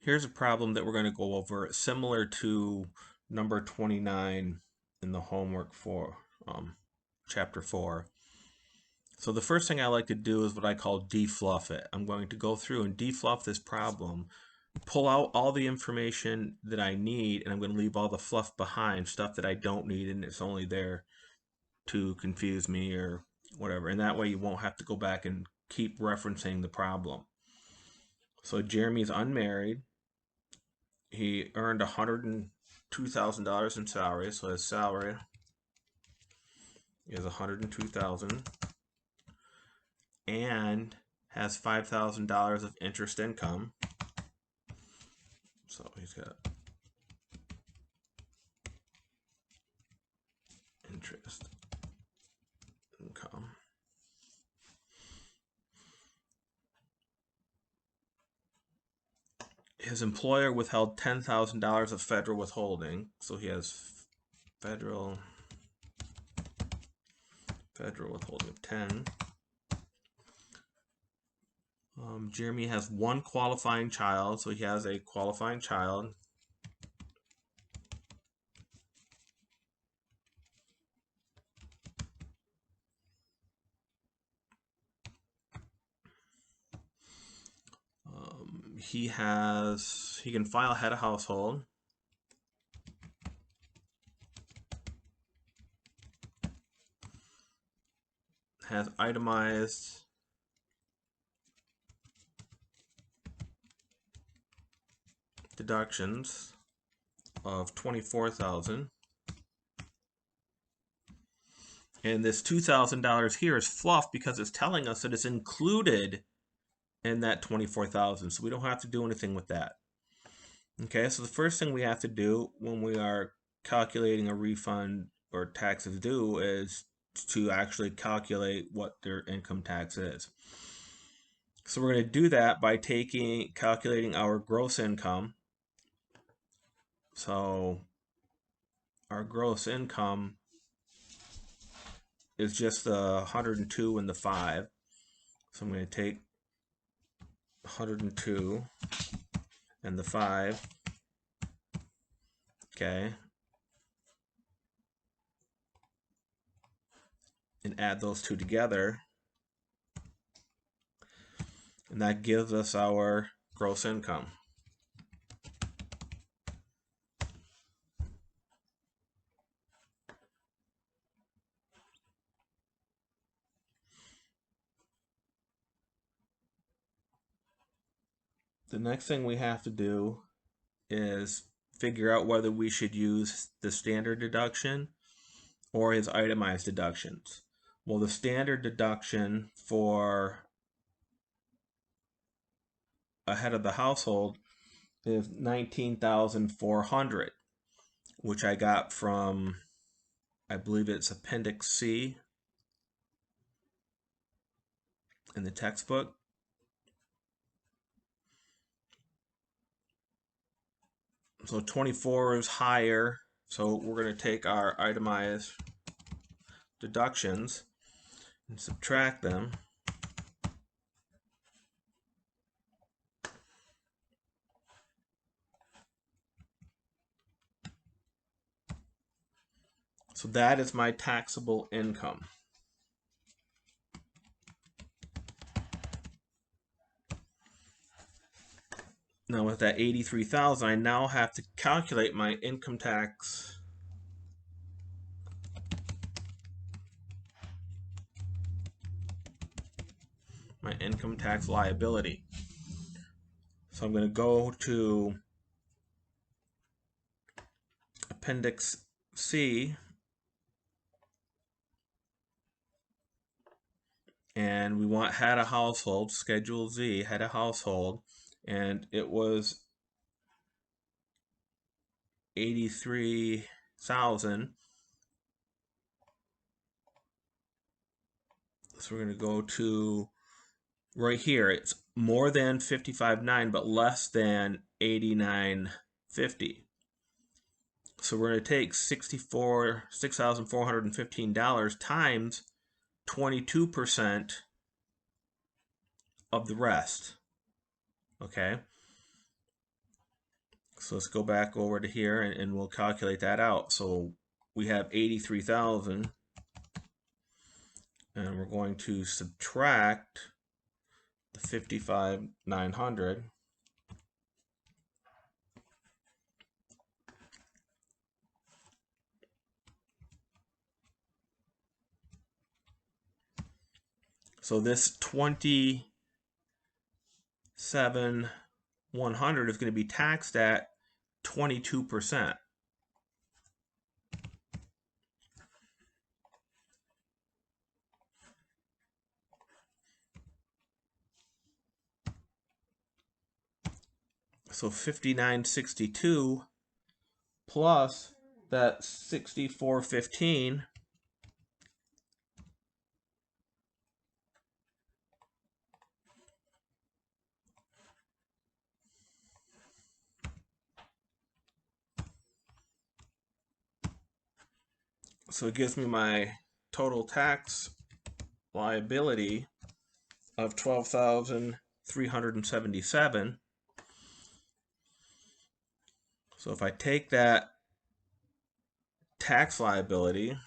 Here's a problem that we're going to go over, similar to number 29 in the homework for chapter 4. So the first thing I like to do is what I call defluff it. I'm going to go through and defluff this problem, pull out all the information that I need, and I'm going to leave all the fluff behind, stuff that I don't need and it's only there to confuse me or whatever. And that way you won't have to go back and keep referencing the problem. So Jeremy's unmarried. He earned $102,000 in salary, so his salary is $102,000 and has $5,000 of interest income. So he's got interest income. His employer withheld $10,000 of federal withholding, so he has federal withholding of 10. Jeremy has one qualifying child, so he has a qualifying child. He can file head of household. Has itemized deductions of $24,000. And this $2,000 here is fluff because it's telling us that it's included in that $24,000. So we don't have to do anything with that. Okay, so the first thing we have to do when we are calculating a refund or taxes due is to actually calculate what their income tax is. So we're going to do that by calculating our gross income. So our gross income is just the 102 and the 5. So I'm going to take 102 and the 5. Okay. And add those two together. And that gives us our gross income. The next thing we have to do is figure out whether we should use the standard deduction or his itemized deductions. Well, the standard deduction for a head of the household is $19,400, which I got from, I believe it's Appendix C in the textbook. So 24 is higher, so we're going to take our itemized deductions and subtract them. So that is my taxable income. Now with that 83,000, I now have to calculate my income tax liability. So I'm going to go to Appendix C, and we want head of household, Schedule Z, head of household, and it was 83,000. So we're going to go to right here. It's more than 55,900, but less than 89,50. So we're going to take $6,415 times 22% of the rest. Okay. So let's go back over to here and we'll calculate that out. So we have 83,000, and we're going to subtract the 55,900. So this 27,100 is going to be taxed at 22%. So 5962 plus that 6415 so it gives me my total tax liability of 12,377. So if I take that tax liability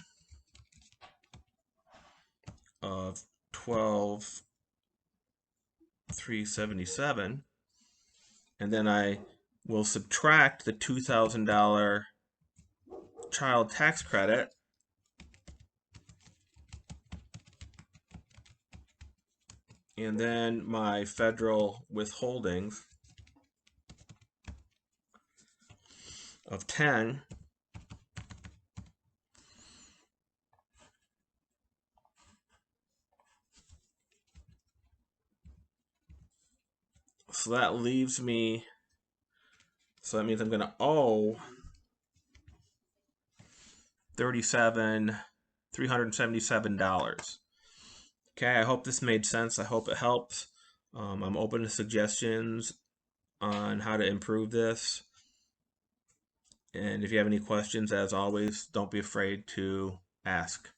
of 12,377, and then I will subtract the $2,000 child tax credit, and then my federal withholdings of 10, so that leaves me, so that means I'm going to owe $377. Okay, I hope this made sense. I hope it helps. I'm open to suggestions on how to improve this. And if you have any questions, as always, don't be afraid to ask.